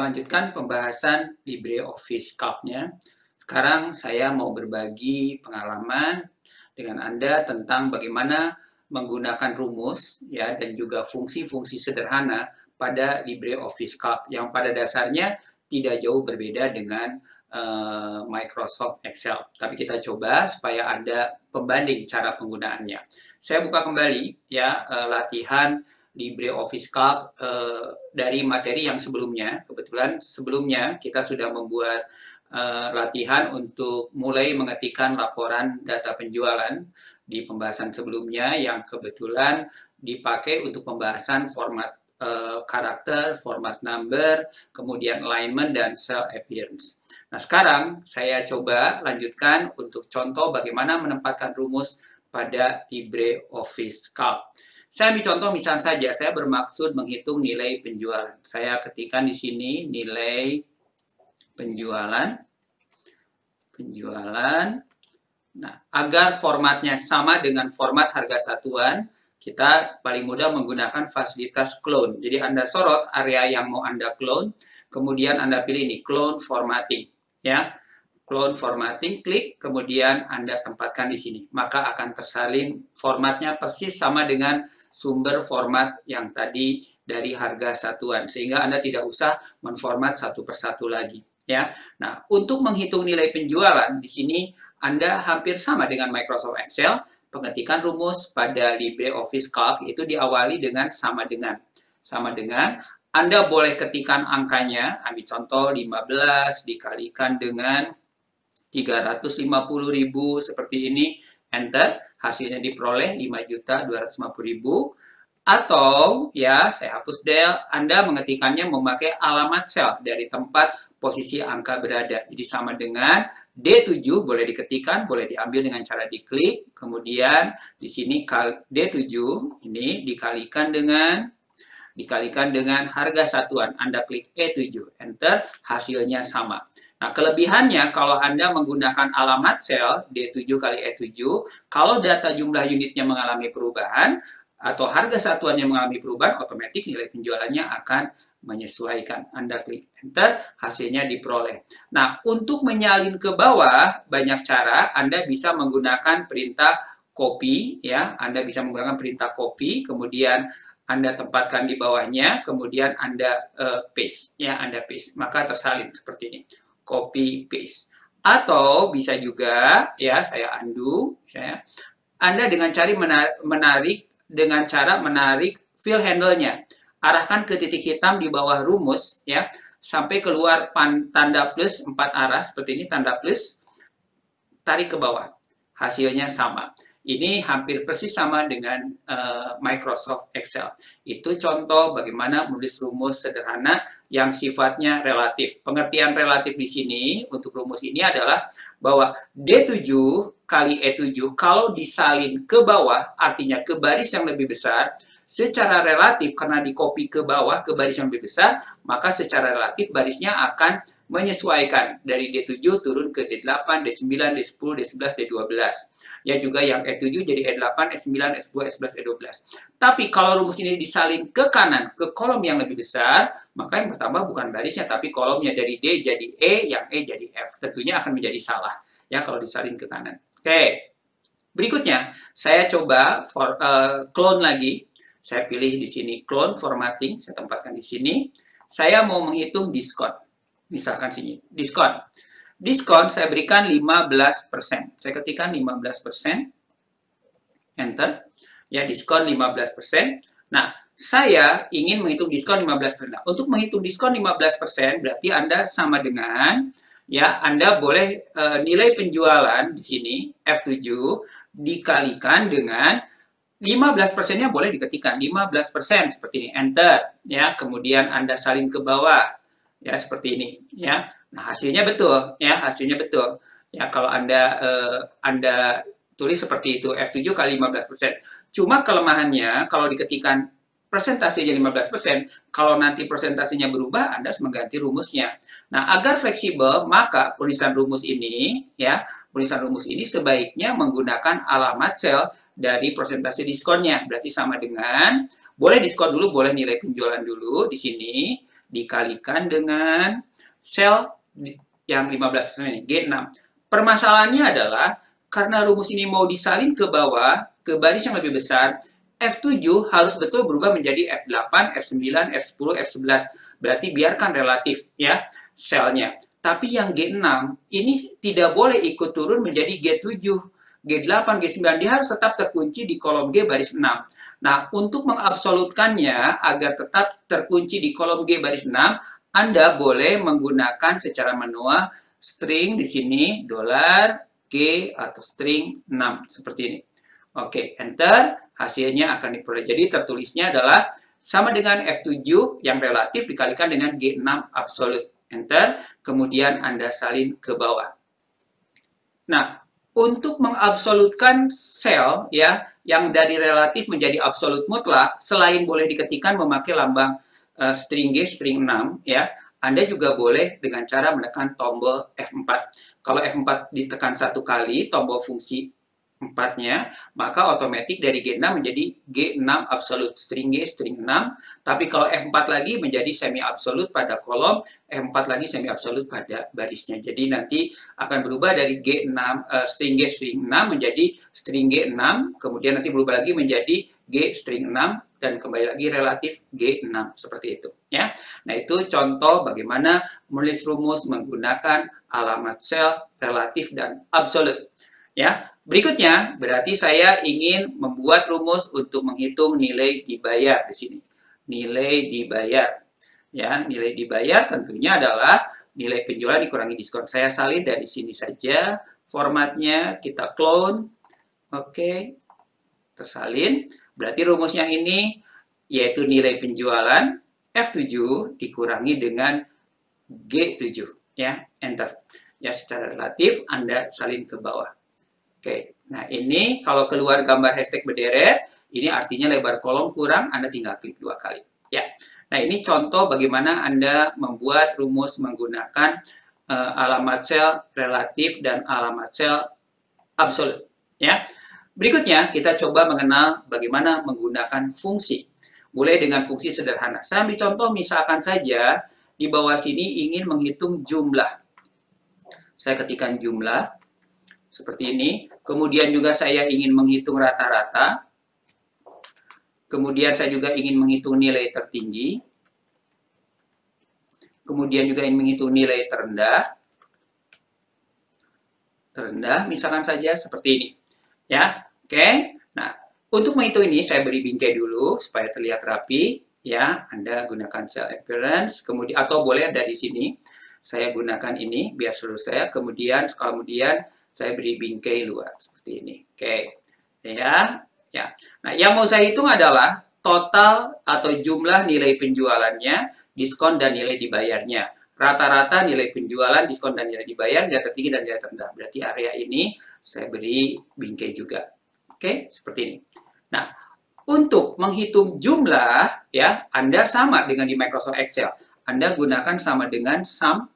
lanjutkan pembahasan LibreOffice Calc-nya. Sekarang saya mau berbagi pengalaman dengan Anda tentang bagaimana menggunakan rumus ya dan juga fungsi-fungsi sederhana pada LibreOffice Calc yang pada dasarnya tidak jauh berbeda dengan Microsoft Excel. Tapi kita coba supaya ada pembanding cara penggunaannya. Saya buka kembali ya latihan LibreOffice Calc dari materi yang sebelumnya. Kebetulan sebelumnya kita sudah membuat latihan untuk mulai mengetikkan laporan data penjualan di pembahasan sebelumnya yang kebetulan dipakai untuk pembahasan format karakter, format number, kemudian alignment, dan cell appearance. Nah, sekarang saya coba lanjutkan untuk contoh bagaimana menempatkan rumus pada LibreOffice Calc. Saya ambil contoh misal saja, saya bermaksud menghitung nilai penjualan. Saya ketikkan di sini nilai penjualan. Nah, agar formatnya sama dengan format harga satuan, kita paling mudah menggunakan fasilitas clone. Jadi Anda sorot area yang mau Anda clone, kemudian Anda pilih ini, clone formatting. Ya, clone formatting, klik, kemudian Anda tempatkan di sini. Maka akan tersalin formatnya persis sama dengan sumber format yang tadi dari harga satuan. Sehingga Anda tidak usah menformat satu persatu lagi. Ya, nah untuk menghitung nilai penjualan di sini Anda hampir sama dengan Microsoft Excel. Pengetikan rumus pada LibreOffice Calc itu diawali dengan sama dengan. Anda boleh ketikkan angkanya, ambil contoh 15 dikalikan dengan 350.000 seperti ini, enter, hasilnya diperoleh 5.250.000. Atau ya saya hapus del, Anda mengetikkannya memakai alamat sel dari tempat posisi angka berada. Jadi sama dengan D7 boleh diketikkan, boleh diambil dengan cara diklik. Kemudian di sini D7 ini dikalikan dengan harga satuan. Anda klik E7, enter, hasilnya sama. Nah, kelebihannya kalau Anda menggunakan alamat sel D7 kali E7, kalau data jumlah unitnya mengalami perubahan, atau harga satuannya mengalami perubahan, otomatis nilai penjualannya akan menyesuaikan. Anda klik enter, hasilnya diperoleh. Nah, untuk menyalin ke bawah, banyak cara. Anda bisa menggunakan perintah copy, ya. Anda bisa menggunakan perintah copy, kemudian Anda tempatkan di bawahnya, kemudian Anda paste, ya. Anda paste, maka tersalin seperti ini. Copy paste. Atau bisa juga, ya, saya undo, Anda dengan cara menarik fill handle-nya. Arahkan ke titik hitam di bawah rumus, ya, sampai keluar tanda plus 4 arah, seperti ini, tanda plus, tarik ke bawah. Hasilnya sama. Ini hampir persis sama dengan Microsoft Excel. Itu contoh bagaimana menulis rumus sederhana yang sifatnya relatif. Pengertian relatif di sini untuk rumus ini adalah bahwa D7 kali E7 kalau disalin ke bawah, artinya ke baris yang lebih besar, secara relatif karena di-copy ke bawah ke baris yang lebih besar, maka secara relatif barisnya akan menyesuaikan dari D7 turun ke D8, D9, D10, D11, D12. Ya juga yang E7 jadi E8, E9, E10, E11, E12. Tapi kalau rumus ini disalin ke kanan, ke kolom yang lebih besar, maka yang bertambah bukan barisnya, tapi kolomnya dari D jadi E, yang E jadi F. Tentunya akan menjadi salah ya kalau disalin ke kanan. Oke, berikutnya saya coba clone lagi. Saya pilih di sini clone formatting, saya tempatkan di sini. Saya mau menghitung diskon. Misalkan sini, diskon. Diskon saya berikan 15%. Saya ketikkan 15%. Enter. Ya, diskon 15%. Nah, saya ingin menghitung diskon 15%. Nah, untuk menghitung diskon 15% berarti Anda sama dengan, ya, Anda boleh nilai penjualan di sini, F7, dikalikan dengan 15%-nya boleh diketikkan 15% seperti ini, enter, ya. Kemudian Anda salin ke bawah, ya, seperti ini, ya. Nah, hasilnya betul, ya, hasilnya betul. Ya, kalau Anda tulis seperti itu, F7 kali 15%. Cuma kelemahannya kalau diketikkan persentasenya 15%, kalau nanti persentasenya berubah, Anda harus mengganti rumusnya. Nah, agar fleksibel, maka penulisan rumus ini, ya, penulisan rumus ini sebaiknya menggunakan alamat sel dari persentase diskonnya. Berarti sama dengan, boleh diskon dulu, boleh nilai penjualan dulu di sini, dikalikan dengan sel yang 15% ini, G6. Permasalahannya adalah, karena rumus ini mau disalin ke bawah, ke baris yang lebih besar, F7 harus betul berubah menjadi F8, F9, F10, F11. Berarti biarkan relatif ya selnya. Tapi yang G6 ini tidak boleh ikut turun menjadi G7, G8, G9. Dia harus tetap terkunci di kolom G baris 6. Nah, untuk mengabsolutkannya agar tetap terkunci di kolom G baris 6, Anda boleh menggunakan secara manual string di sini $G atau string 6 seperti ini. Oke, enter, hasilnya akan diperoleh. Jadi tertulisnya adalah sama dengan F7 yang relatif dikalikan dengan G6 absolut. Enter, kemudian Anda salin ke bawah. Nah, untuk mengabsolutkan sel ya yang dari relatif menjadi absolut mutlak, selain boleh diketikkan memakai lambang string G, string 6 ya, Anda juga boleh dengan cara menekan tombol F4. Kalau F4 ditekan satu kali, tombol fungsi 4-nya, maka otomatis dari G6 menjadi G6 absolut, string G, string 6. Tapi kalau F4 lagi menjadi semi absolut pada kolom, F4 lagi semi absolut pada barisnya. Jadi nanti akan berubah dari G6, string G, string 6 menjadi string G6, kemudian nanti berubah lagi menjadi G, string 6, dan kembali lagi relatif G6, seperti itu. Ya. Nah, itu contoh bagaimana menulis rumus menggunakan alamat sel, relatif, dan absolut. Ya, berikutnya berarti saya ingin membuat rumus untuk menghitung nilai dibayar di sini. Nilai dibayar. Ya, nilai dibayar tentunya adalah nilai penjualan dikurangi diskon. Saya salin dari sini saja. Formatnya kita clone. Oke. Tersalin. Berarti rumus yang ini yaitu nilai penjualan F7 dikurangi dengan G7. Ya, enter. Ya, secara relatif Anda salin ke bawah. Oke, nah ini kalau keluar gambar hashtag berderet, ini artinya lebar kolom kurang, Anda tinggal klik 2 kali. Ya, nah ini contoh bagaimana Anda membuat rumus menggunakan alamat sel relatif dan alamat sel absolut. Ya, berikutnya kita coba mengenal bagaimana menggunakan fungsi. Mulai dengan fungsi sederhana. Saya ambil contoh misalkan saja di bawah sini ingin menghitung jumlah. Saya ketikkan jumlah seperti ini. Kemudian juga saya ingin menghitung rata-rata. Kemudian saya juga ingin menghitung nilai tertinggi. Kemudian juga ingin menghitung nilai terendah. Terendah, misalkan saja seperti ini. Ya, oke. Nah, untuk menghitung ini saya beri bingkai dulu supaya terlihat rapi. Ya, Anda gunakan cell appearance, kemudian atau boleh dari sini. Saya gunakan ini biar seluruh saya. Kemudian saya beri bingkai luar seperti ini. Oke. Ya. Nah, yang mau saya hitung adalah total atau jumlah nilai penjualannya, diskon dan nilai dibayarnya. Rata-rata nilai penjualan, diskon dan nilai dibayar, nilai tertinggi dan nilai terendah. Berarti area ini saya beri bingkai juga. Oke, seperti ini. Nah, untuk menghitung jumlah ya, Anda sama dengan di Microsoft Excel. Anda gunakan sama dengan sum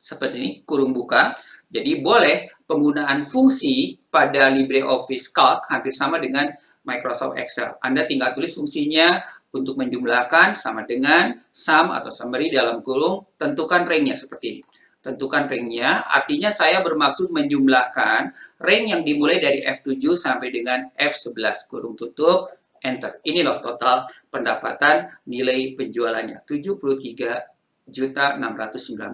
seperti ini, kurung buka. Jadi boleh penggunaan fungsi pada LibreOffice Calc hampir sama dengan Microsoft Excel. Anda tinggal tulis fungsinya untuk menjumlahkan sama dengan sum atau summary dalam kurung, tentukan range-nya seperti ini. Tentukan range-nya, artinya saya bermaksud menjumlahkan range yang dimulai dari F7 sampai dengan F11, kurung tutup, enter. Ini loh total pendapatan nilai penjualannya, 73.690.000.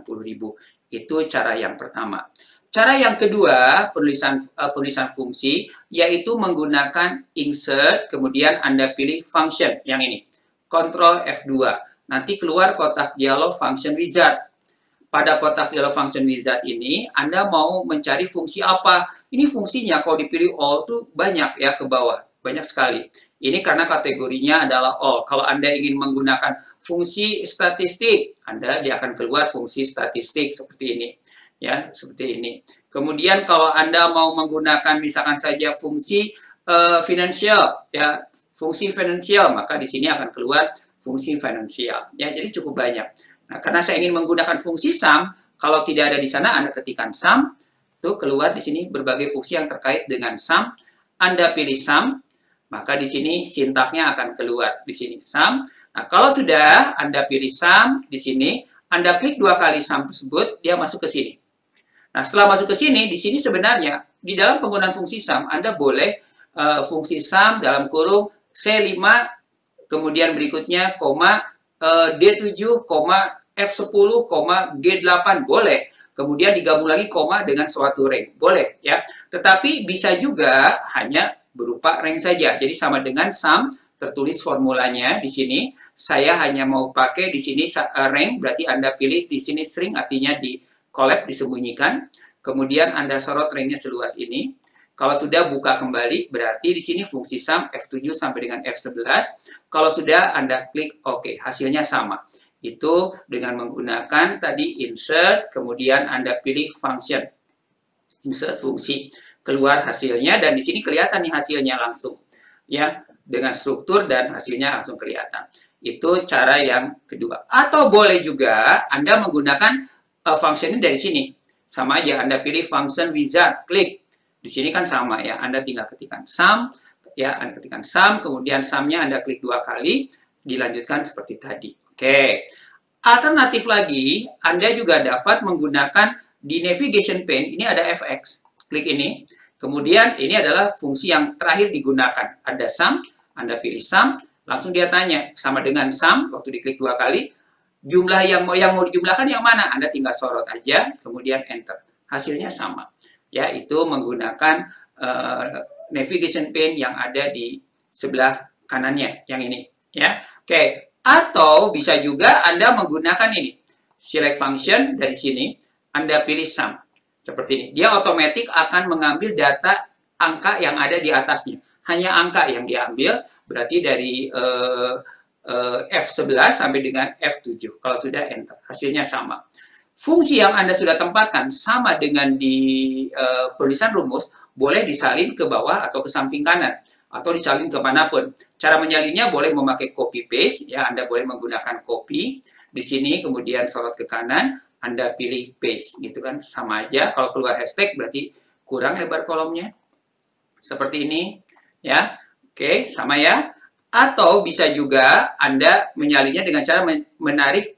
Itu cara yang pertama. Cara yang kedua, penulisan fungsi, yaitu menggunakan insert, kemudian Anda pilih function, yang ini. Ctrl F2. Nanti keluar kotak dialog function wizard. Pada kotak dialog function wizard ini, Anda mau mencari fungsi apa? Ini fungsinya, kalau dipilih all itu banyak ya ke bawah. Banyak sekali. Ini karena kategorinya adalah all. Kalau Anda ingin menggunakan fungsi statistik, dia akan keluar fungsi statistik seperti ini. Ya, seperti ini. Kemudian kalau Anda mau menggunakan misalkan saja fungsi finansial, ya, fungsi finansial, maka di sini akan keluar fungsi finansial. Ya, jadi cukup banyak. Nah, karena saya ingin menggunakan fungsi sum, kalau tidak ada di sana Anda ketikkan sum, tuh keluar di sini berbagai fungsi yang terkait dengan sum. Anda pilih sum, maka di sini sintaknya akan keluar di sini sum. Nah, kalau sudah Anda pilih sum di sini, Anda klik 2 kali sum tersebut, dia masuk ke sini. Nah, setelah masuk ke sini, di sini sebenarnya di dalam penggunaan fungsi sum, Anda boleh fungsi sum dalam kurung C5, kemudian berikutnya koma D7, F10, G8, boleh. Kemudian digabung lagi koma dengan suatu range, boleh ya. Tetapi bisa juga hanya berupa range saja. Jadi sama dengan sum, tertulis formulanya di sini. Saya hanya mau pakai di sini range, berarti Anda pilih di sini string, artinya di collab, disembunyikan. Kemudian Anda sorot range-nya seluas ini. Kalau sudah buka kembali, berarti di sini fungsi sum F7 sampai dengan F11. Kalau sudah Anda klik OK, hasilnya sama. Itu dengan menggunakan tadi insert, kemudian Anda pilih function. Insert fungsi. Keluar hasilnya, dan di sini kelihatan nih hasilnya langsung. Ya, dengan struktur dan hasilnya langsung kelihatan. Itu cara yang kedua. Atau boleh juga Anda menggunakan function ini dari sini. Sama aja, Anda pilih function wizard, klik. Di sini kan sama ya, Anda tinggal ketikkan sum, ya, Anda ketikkan sum, kemudian sum-nya Anda klik 2 kali, dilanjutkan seperti tadi. Oke. Alternatif lagi, Anda juga dapat menggunakan di navigation pane, ini ada fx. Klik ini. Kemudian ini adalah fungsi yang terakhir digunakan. Ada sum, Anda pilih sum, langsung dia tanya, sama dengan sum, waktu diklik 2 kali, jumlah yang mau dijumlahkan yang mana? Anda tinggal sorot aja, kemudian enter. Hasilnya sama. Ya, itu menggunakan navigation pane yang ada di sebelah kanannya, yang ini. Ya, oke. Atau bisa juga Anda menggunakan ini, select function dari sini, Anda pilih sum. Seperti ini. Dia otomatis akan mengambil data angka yang ada di atasnya. Hanya angka yang diambil, berarti dari F11 sampai dengan F7. Kalau sudah enter, hasilnya sama. Fungsi yang Anda sudah tempatkan sama dengan di penulisan rumus, boleh disalin ke bawah atau ke samping kanan. Atau disalin kemanapun. Cara menyalinnya boleh memakai copy paste, ya, Anda boleh menggunakan copy. Di sini kemudian sorot ke kanan, Anda pilih paste, gitu kan, sama aja. Kalau keluar hashtag berarti kurang lebar kolomnya. Seperti ini, ya. Oke, sama ya. Atau bisa juga Anda menyalinnya dengan cara menarik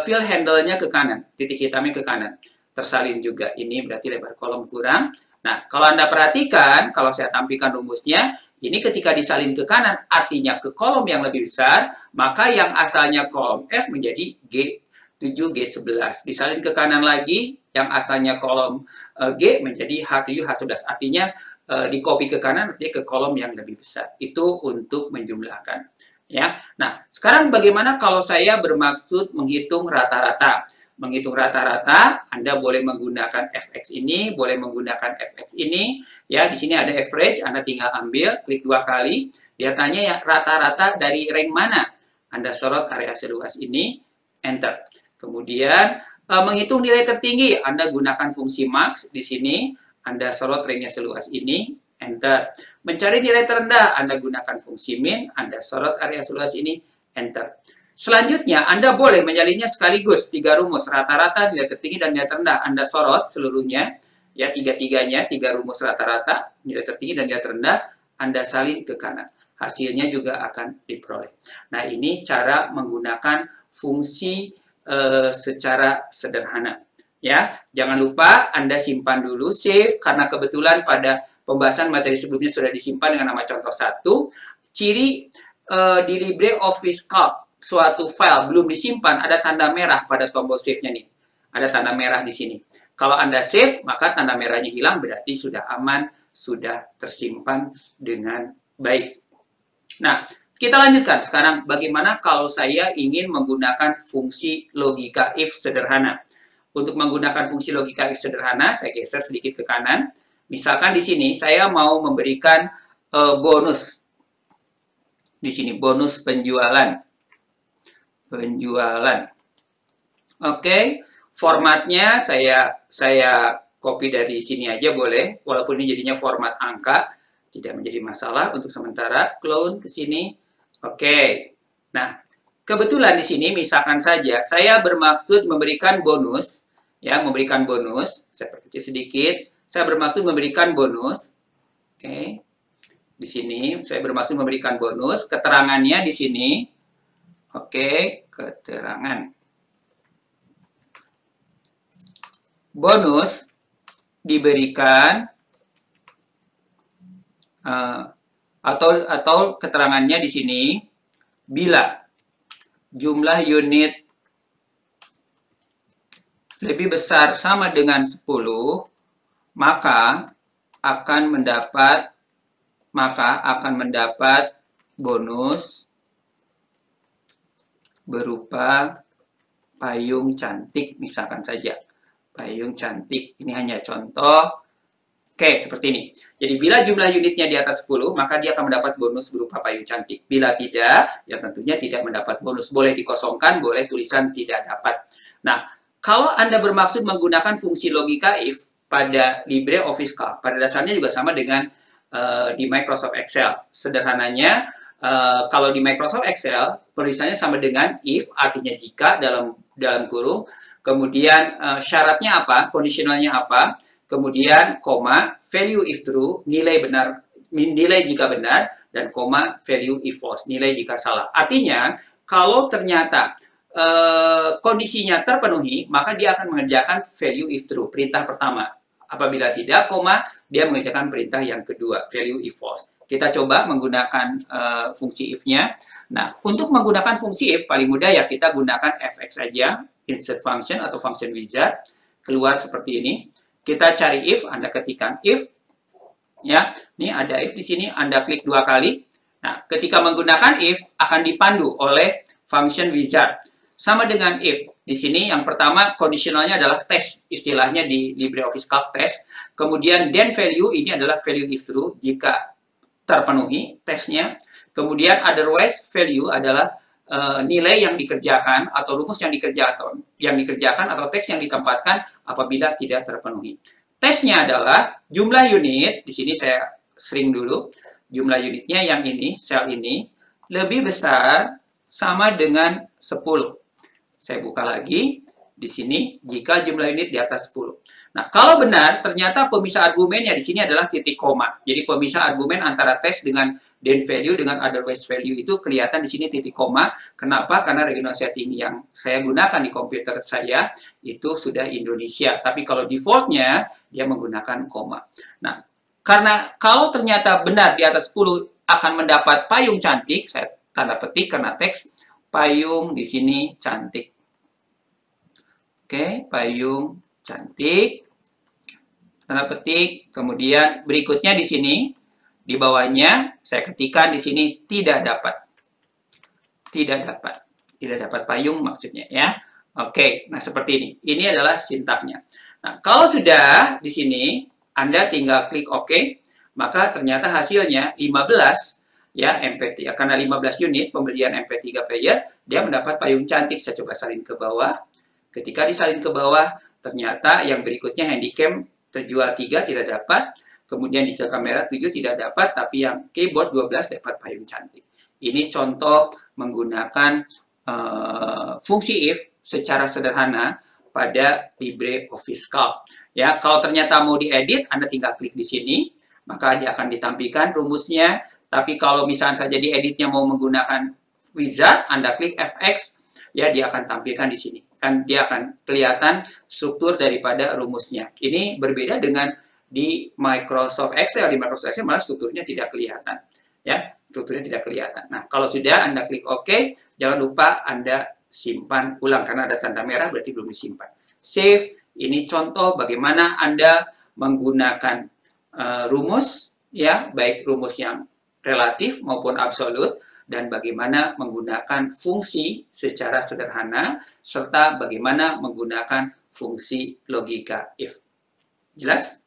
fill handle-nya ke kanan, titik hitamnya ke kanan. Tersalin juga, ini berarti lebar kolom kurang. Nah, kalau Anda perhatikan, kalau saya tampilkan rumusnya, ini ketika disalin ke kanan, artinya ke kolom yang lebih besar, maka yang asalnya kolom F menjadi G7, G11. Disalin ke kanan lagi, yang asalnya kolom G menjadi H7, H11. Artinya, di copy ke kanan, artinya ke kolom yang lebih besar. Itu untuk menjumlahkan. Ya, nah, sekarang bagaimana kalau saya bermaksud menghitung rata-rata? Menghitung rata-rata, Anda boleh menggunakan fx ini, boleh menggunakan fx ini. Ya, di sini ada average, Anda tinggal ambil, klik 2 kali. Dia tanya ya rata-rata dari rank mana? Anda sorot area seluas ini, enter. Kemudian menghitung nilai tertinggi, Anda gunakan fungsi max di sini. Anda sorot rank-nya seluas ini, enter. Mencari nilai terendah, Anda gunakan fungsi min, Anda sorot area seluas ini, enter. Selanjutnya, Anda boleh menyalinnya sekaligus 3 rumus, rata-rata, nilai tertinggi, dan nilai terendah. Anda sorot seluruhnya, ya, 3-3-nya, 3 rumus rata-rata, nilai tertinggi, dan nilai terendah, Anda salin ke kanan. Hasilnya juga akan diperoleh. Nah, ini cara menggunakan fungsi secara sederhana. Ya, jangan lupa Anda simpan dulu, save, karena kebetulan pada pembahasan materi sebelumnya sudah disimpan dengan nama contoh 1. Ciri di LibreOffice Calc, suatu file belum disimpan, ada tanda merah pada tombol save-nya nih. Ada tanda merah di sini. Kalau Anda save, maka tanda merahnya hilang, berarti sudah aman, sudah tersimpan dengan baik. Nah, kita lanjutkan sekarang bagaimana kalau saya ingin menggunakan fungsi logika if sederhana. Untuk menggunakan fungsi logika if sederhana, saya geser sedikit ke kanan. Misalkan di sini saya mau memberikan bonus. Di sini bonus penjualan. Oke, formatnya saya copy dari sini aja boleh, walaupun ini jadinya format angka, tidak menjadi masalah untuk sementara. Clone ke sini. Oke. Nah, kebetulan di sini misalkan saja saya bermaksud memberikan bonus, ya, memberikan bonus. Saya perkecil sedikit. Saya bermaksud memberikan bonus. Oke. Di sini saya bermaksud memberikan bonus. Keterangannya di sini. Oke, keterangan. Bonus diberikan atau keterangannya di sini bila jumlah unit lebih besar sama dengan 10, maka akan mendapat bonus berupa payung cantik, misalkan saja. Payung cantik, ini hanya contoh. Oke, seperti ini. Jadi bila jumlah unitnya di atas 10, maka dia akan mendapat bonus berupa payung cantik. Bila tidak, ya tentunya tidak mendapat bonus. Boleh dikosongkan, boleh tulisan tidak dapat. Nah, kalau Anda bermaksud menggunakan fungsi logika if pada LibreOffice Calc, pada dasarnya juga sama dengan di Microsoft Excel. Sederhananya, kalau di Microsoft Excel, tulisannya sama dengan if, artinya jika dalam kurung, kemudian syaratnya apa, kondisionalnya apa, kemudian koma, value if true, nilai jika benar, dan koma, value if false, nilai jika salah. Artinya, kalau ternyata kondisinya terpenuhi, maka dia akan mengerjakan value if true, perintah pertama. Apabila tidak, koma, dia mengerjakan perintah yang kedua, value if false. Kita coba menggunakan fungsi if-nya. Nah, untuk menggunakan fungsi if, paling mudah ya kita gunakan fx aja, insert function atau function wizard, keluar seperti ini. Kita cari if, Anda ketikkan if, ya. Ini ada if di sini, Anda klik 2 kali. Nah, ketika menggunakan if akan dipandu oleh function wizard. Sama dengan if. Di sini yang pertama kondisionalnya adalah test, istilahnya di LibreOffice Calc test. Kemudian then value ini adalah value if true jika terpenuhi tesnya. Kemudian otherwise value adalah nilai yang dikerjakan atau rumus yang dikerjakan atau teks yang ditempatkan apabila tidak terpenuhi. Tesnya adalah jumlah unit, di sini saya sering dulu, jumlah unitnya yang ini, sel ini, lebih besar sama dengan 10. Saya buka lagi, di sini, jika jumlah unit di atas 10. Nah, kalau benar, ternyata pemisah argumennya di sini adalah titik koma. Jadi, pemisah argumen antara test dengan then value dengan otherwise value itu kelihatan di sini titik koma. Kenapa? Karena regional setting yang saya gunakan di komputer saya itu sudah Indonesia. Tapi kalau defaultnya, dia menggunakan koma. Nah, karena kalau ternyata benar di atas 10 akan mendapat payung cantik, saya tanda petik karena teks, payung di sini cantik. Oke, payung cantik. Tanda petik, kemudian berikutnya di sini, di bawahnya, saya ketikkan di sini tidak dapat. Tidak dapat payung maksudnya ya. Oke, nah seperti ini. Ini adalah sintaknya. Nah, kalau sudah di sini, Anda tinggal klik OK, maka ternyata hasilnya 15, ya, MP3, karena 15 unit pembelian MP3 player, dia mendapat payung cantik. Saya coba salin ke bawah. Ketika disalin ke bawah, ternyata yang berikutnya handycam terjual 3 tidak dapat, kemudian digital kamera 7 tidak dapat, tapi yang keyboard 12 dapat payung cantik. Ini contoh menggunakan fungsi if secara sederhana pada LibreOffice Calc. Ya, kalau ternyata mau diedit, Anda tinggal klik di sini, maka dia akan ditampilkan rumusnya. Tapi kalau misalnya saja dieditnya mau menggunakan wizard, Anda klik fx, ya dia akan tampilkan di sini. Kan dia akan kelihatan struktur daripada rumusnya. Ini berbeda dengan di Microsoft Excel. Di Microsoft Excel malah strukturnya tidak kelihatan. Ya, strukturnya tidak kelihatan. Nah, kalau sudah Anda klik OK, jangan lupa Anda simpan ulang karena ada tanda merah berarti belum disimpan. Save. Ini contoh bagaimana Anda menggunakan rumus, ya, baik rumus yang relatif maupun absolut, dan bagaimana menggunakan fungsi secara sederhana, serta bagaimana menggunakan fungsi logika if. Jelas?